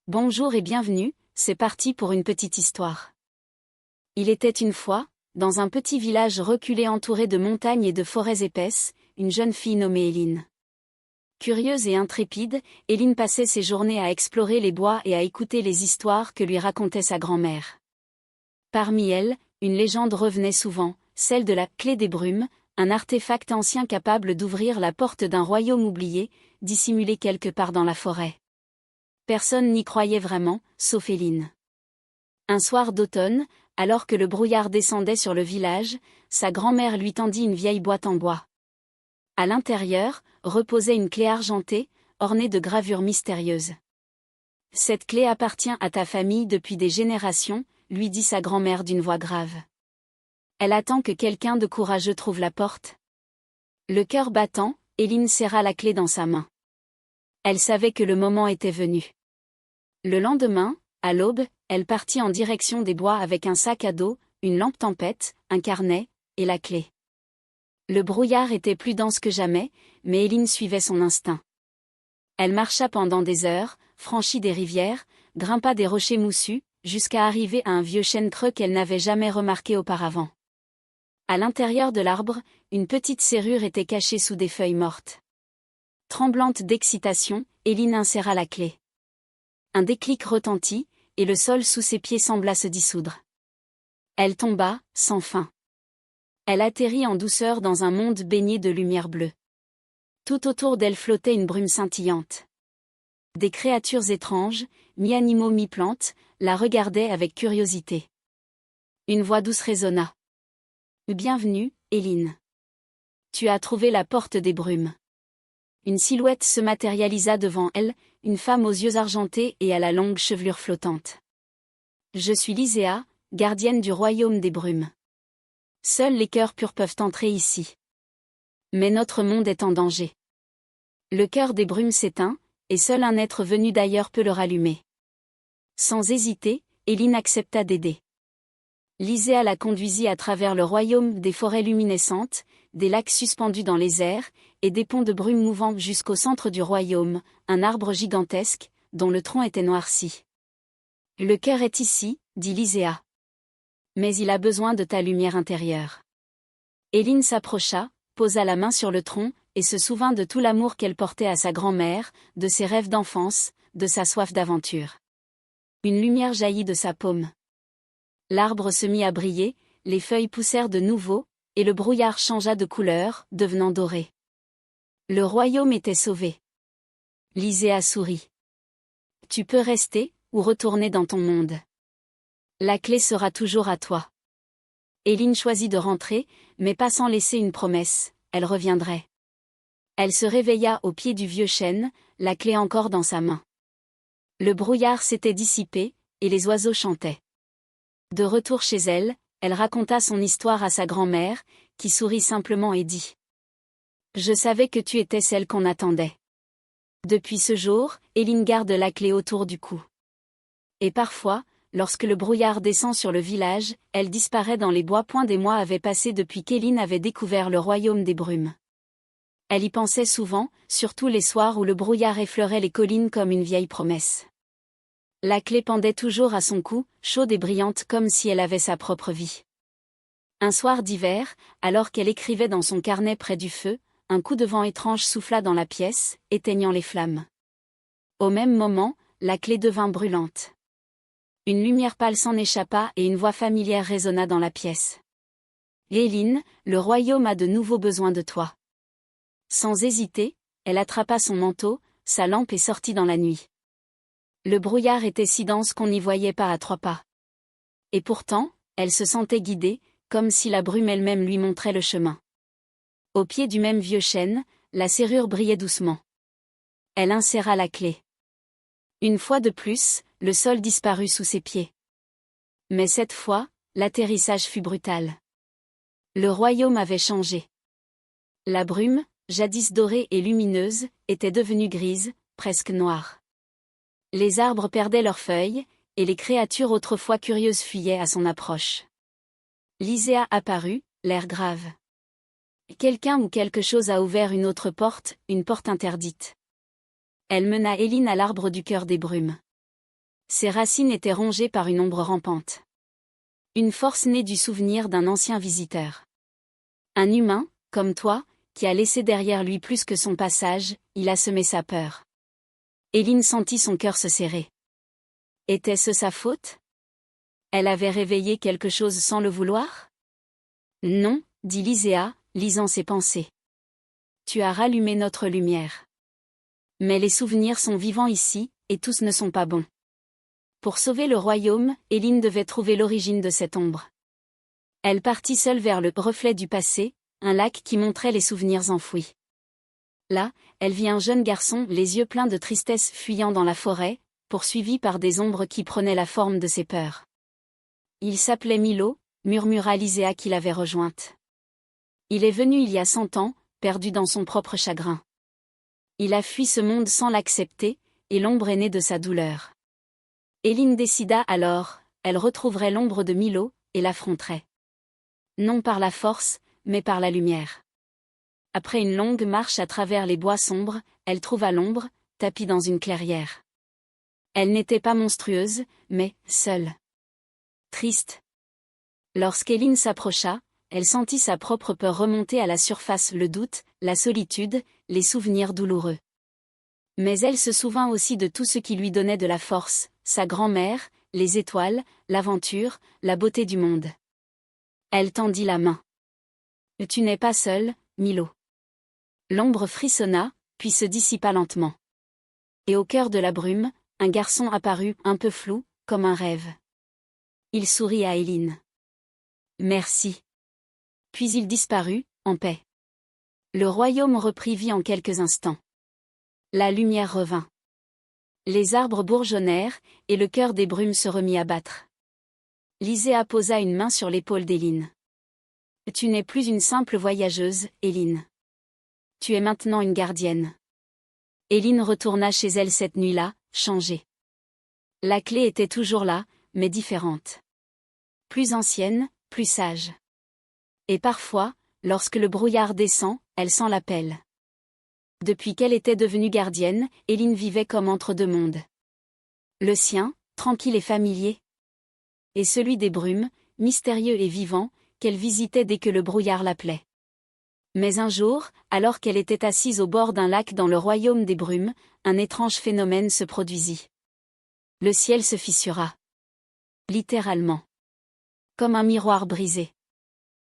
Bonjour et bienvenue, c'est parti pour une petite histoire. Il était une fois, dans un petit village reculé entouré de montagnes et de forêts épaisses, une jeune fille nommée Éline. Curieuse et intrépide, Éline passait ses journées à explorer les bois et à écouter les histoires que lui racontait sa grand-mère. Parmi elles, une légende revenait souvent, celle de la clé des brumes, un artefact ancien capable d'ouvrir la porte d'un royaume oublié, dissimulé quelque part dans la forêt. Personne n'y croyait vraiment, sauf Éline. Un soir d'automne, alors que le brouillard descendait sur le village, sa grand-mère lui tendit une vieille boîte en bois. À l'intérieur, reposait une clé argentée, ornée de gravures mystérieuses. « Cette clé appartient à ta famille depuis des générations », lui dit sa grand-mère d'une voix grave. Elle attend que quelqu'un de courageux trouve la porte. Le cœur battant, Éline serra la clé dans sa main. Elle savait que le moment était venu. Le lendemain, à l'aube, elle partit en direction des bois avec un sac à dos, une lampe tempête, un carnet, et la clé. Le brouillard était plus dense que jamais, mais Éline suivait son instinct. Elle marcha pendant des heures, franchit des rivières, grimpa des rochers moussus, jusqu'à arriver à un vieux chêne creux qu'elle n'avait jamais remarqué auparavant. À l'intérieur de l'arbre, une petite serrure était cachée sous des feuilles mortes. Tremblante d'excitation, Éline inséra la clé. Un déclic retentit, et le sol sous ses pieds sembla se dissoudre. Elle tomba, sans fin. Elle atterrit en douceur dans un monde baigné de lumière bleue. Tout autour d'elle flottait une brume scintillante. Des créatures étranges, mi-animaux mi-plantes, la regardaient avec curiosité. Une voix douce résonna. « Bienvenue, Éline. Tu as trouvé la porte des brumes. » Une silhouette se matérialisa devant elle, une femme aux yeux argentés et à la longue chevelure flottante. « Je suis Lyséa, gardienne du royaume des brumes. Seuls les cœurs purs peuvent entrer ici. Mais notre monde est en danger. Le cœur des brumes s'éteint, et seul un être venu d'ailleurs peut le rallumer. » Sans hésiter, Éline accepta d'aider. Lyséa la conduisit à travers le royaume des forêts luminescentes, des lacs suspendus dans les airs, et des ponts de brume mouvants jusqu'au centre du royaume, un arbre gigantesque, dont le tronc était noirci. « Le cœur est ici, dit Lyséa. Mais il a besoin de ta lumière intérieure. » Éline s'approcha, posa la main sur le tronc, et se souvint de tout l'amour qu'elle portait à sa grand-mère, de ses rêves d'enfance, de sa soif d'aventure. Une lumière jaillit de sa paume. L'arbre se mit à briller, les feuilles poussèrent de nouveau, et le brouillard changea de couleur, devenant doré. Le royaume était sauvé. Lyséa sourit. « Tu peux rester, ou retourner dans ton monde. La clé sera toujours à toi. » Éline choisit de rentrer, mais pas sans laisser une promesse, elle reviendrait. Elle se réveilla au pied du vieux chêne, la clé encore dans sa main. Le brouillard s'était dissipé, et les oiseaux chantaient. De retour chez elle, elle raconta son histoire à sa grand-mère, qui sourit simplement et dit « Je savais que tu étais celle qu'on attendait. » Depuis ce jour, Éline garde la clé autour du cou. Et parfois, lorsque le brouillard descend sur le village, elle disparaît dans les bois. Des mois avaient passé depuis qu'Éline avait découvert le royaume des brumes. Elle y pensait souvent, surtout les soirs où le brouillard effleurait les collines comme une vieille promesse. La clé pendait toujours à son cou, chaude et brillante comme si elle avait sa propre vie. Un soir d'hiver, alors qu'elle écrivait dans son carnet près du feu, un coup de vent étrange souffla dans la pièce, éteignant les flammes. Au même moment, la clé devint brûlante. Une lumière pâle s'en échappa et une voix familière résonna dans la pièce. « Éline, le royaume a de nouveau besoin de toi. » Sans hésiter, elle attrapa son manteau, sa lampe et sortit dans la nuit. Le brouillard était si dense qu'on n'y voyait pas à 3 pas. Et pourtant, elle se sentait guidée, comme si la brume elle-même lui montrait le chemin. Au pied du même vieux chêne, la serrure brillait doucement. Elle inséra la clé. Une fois de plus, le sol disparut sous ses pieds. Mais cette fois, l'atterrissage fut brutal. Le royaume avait changé. La brume, jadis dorée et lumineuse, était devenue grise, presque noire. Les arbres perdaient leurs feuilles, et les créatures autrefois curieuses fuyaient à son approche. Lyséa apparut, l'air grave. Quelqu'un ou quelque chose a ouvert une autre porte, une porte interdite. Elle mena Éline à l'arbre du cœur des brumes. Ses racines étaient rongées par une ombre rampante. Une force née du souvenir d'un ancien visiteur. Un humain, comme toi, qui a laissé derrière lui plus que son passage, il a semé sa peur. Éline sentit son cœur se serrer. Était-ce sa faute? Elle avait réveillé quelque chose sans le vouloir? Non, dit Lyséa, lisant ses pensées. Tu as rallumé notre lumière. Mais les souvenirs sont vivants ici, et tous ne sont pas bons. Pour sauver le royaume, Éline devait trouver l'origine de cette ombre. Elle partit seule vers le reflet du passé, un lac qui montrait les souvenirs enfouis. Là, elle vit un jeune garçon, les yeux pleins de tristesse fuyant dans la forêt, poursuivi par des ombres qui prenaient la forme de ses peurs. Il s'appelait Milo, murmura Lyséa qui l'avait rejointe. Il est venu il y a 100 ans, perdu dans son propre chagrin. Il a fui ce monde sans l'accepter, et l'ombre est née de sa douleur. Éline décida alors, elle retrouverait l'ombre de Milo, et l'affronterait. Non par la force, mais par la lumière. Après une longue marche à travers les bois sombres, elle trouva l'ombre, tapie dans une clairière. Elle n'était pas monstrueuse, mais seule. Triste. Lorsqu'Éline s'approcha, elle sentit sa propre peur remonter à la surface, le doute, la solitude, les souvenirs douloureux. Mais elle se souvint aussi de tout ce qui lui donnait de la force, sa grand-mère, les étoiles, l'aventure, la beauté du monde. Elle tendit la main. « Tu n'es pas seule, Milo. » L'ombre frissonna, puis se dissipa lentement. Et au cœur de la brume, un garçon apparut, un peu flou, comme un rêve. Il sourit à Éline. « Merci. » Puis il disparut, en paix. Le royaume reprit vie en quelques instants. La lumière revint. Les arbres bourgeonnèrent, et le cœur des brumes se remit à battre. Lyséa posa une main sur l'épaule d'Éline. « Tu n'es plus une simple voyageuse, Éline. Tu es maintenant une gardienne. » Éline retourna chez elle cette nuit-là, changée. La clé était toujours là, mais différente. Plus ancienne, plus sage. Et parfois, lorsque le brouillard descend, elle sent l'appel. Depuis qu'elle était devenue gardienne, Éline vivait comme entre deux mondes. Le sien, tranquille et familier. Et celui des brumes, mystérieux et vivant, qu'elle visitait dès que le brouillard l'appelait. Mais un jour, alors qu'elle était assise au bord d'un lac dans le royaume des brumes, un étrange phénomène se produisit. Le ciel se fissura. Littéralement. Comme un miroir brisé.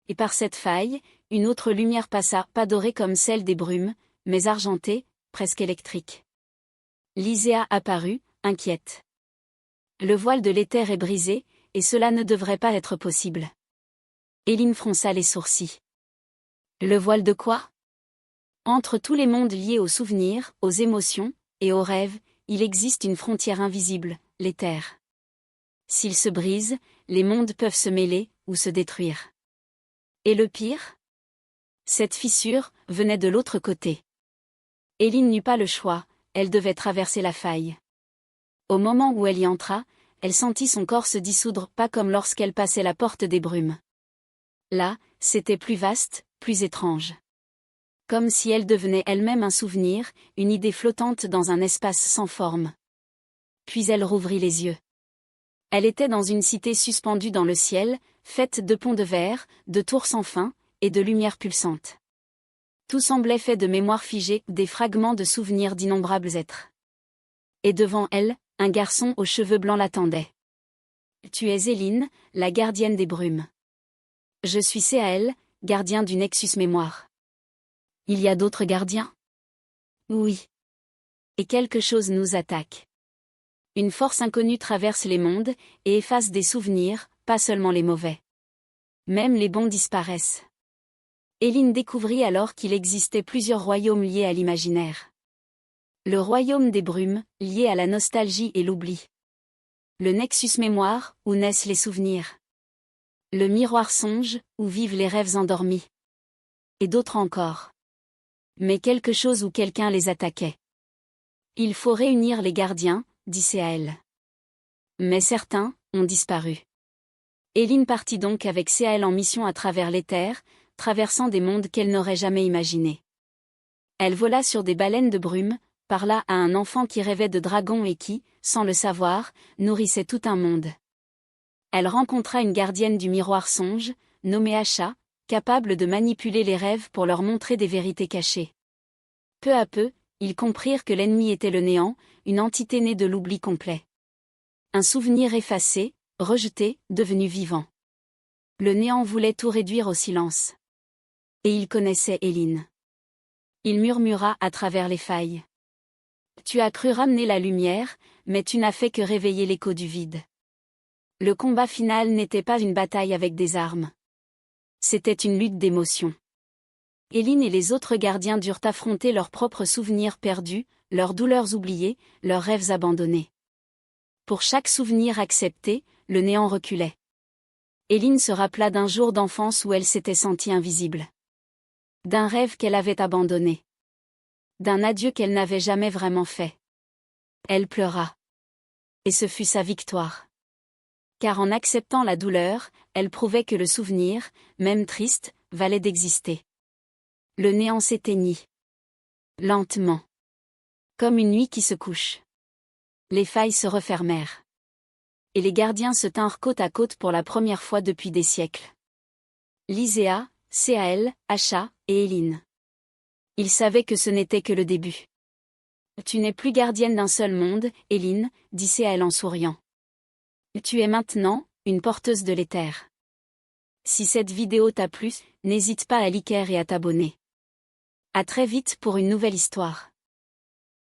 Et par cette faille, une autre lumière passa, pas dorée comme celle des brumes, mais argentée, presque électrique. Lyséa apparut, inquiète. Le voile de l'éther est brisé, et cela ne devrait pas être possible. Éline fronça les sourcils. Le voile de quoi? Entre tous les mondes liés aux souvenirs, aux émotions, et aux rêves, il existe une frontière invisible, l'éther. S'il se brise, les mondes peuvent se mêler, ou se détruire. Et le pire? Cette fissure venait de l'autre côté. Éline n'eut pas le choix, elle devait traverser la faille. Au moment où elle y entra, elle sentit son corps se dissoudre, pas comme lorsqu'elle passait la porte des brumes. Là, c'était plus vaste, plus étrange. Comme si elle devenait elle-même un souvenir, une idée flottante dans un espace sans forme. Puis elle rouvrit les yeux. Elle était dans une cité suspendue dans le ciel, faite de ponts de verre, de tours sans fin, et de lumières pulsantes. Tout semblait fait de mémoires figées, des fragments de souvenirs d'innombrables êtres. Et devant elle, un garçon aux cheveux blancs l'attendait. « Tu es Éline, la gardienne des brumes. » « Je suis Céaël, gardien du Nexus Mémoire. » « Il y a d'autres gardiens? » »« Oui. » « Et quelque chose nous attaque. Une force inconnue traverse les mondes, et efface des souvenirs, pas seulement les mauvais. Même les bons disparaissent. Éline découvrit alors qu'il existait plusieurs royaumes liés à l'imaginaire. Le royaume des brumes, lié à la nostalgie et l'oubli. Le Nexus Mémoire, où naissent les souvenirs. Le miroir songe, où vivent les rêves endormis. Et d'autres encore. Mais quelque chose ou quelqu'un les attaquait. Il faut réunir les gardiens, dit Céaël. Mais certains ont disparu. Éline partit donc avec Céaël en mission à travers l'éther, traversant des mondes qu'elle n'aurait jamais imaginés. Elle vola sur des baleines de brume, parla à un enfant qui rêvait de dragons et qui, sans le savoir, nourrissait tout un monde. Elle rencontra une gardienne du miroir songe, nommée Asha, capable de manipuler les rêves pour leur montrer des vérités cachées. Peu à peu, ils comprirent que l'ennemi était le néant, une entité née de l'oubli complet. Un souvenir effacé, rejeté, devenu vivant. Le néant voulait tout réduire au silence. Et il connaissait Elin. Il murmura à travers les failles. Tu as cru ramener la lumière, mais tu n'as fait que réveiller l'écho du vide. Le combat final n'était pas une bataille avec des armes. C'était une lutte d'émotions. Elin et les autres gardiens durent affronter leurs propres souvenirs perdus, leurs douleurs oubliées, leurs rêves abandonnés. Pour chaque souvenir accepté, le néant reculait. Elin se rappela d'un jour d'enfance où elle s'était sentie invisible. D'un rêve qu'elle avait abandonné. D'un adieu qu'elle n'avait jamais vraiment fait. Elle pleura. Et ce fut sa victoire. Car en acceptant la douleur, elle prouvait que le souvenir, même triste, valait d'exister. Le néant s'éteignit. Lentement. Comme une nuit qui se couche. Les failles se refermèrent. Et les gardiens se tinrent côte à côte pour la première fois depuis des siècles. Lyséa, Céaël, Asha, et Elin. Ils savaient que ce n'était que le début. Tu n'es plus gardienne d'un seul monde, Elin, dit Céaël en souriant. Tu es maintenant, une porteuse de l'éther. Si cette vidéo t'a plu, n'hésite pas à liker et à t'abonner. À très vite pour une nouvelle histoire.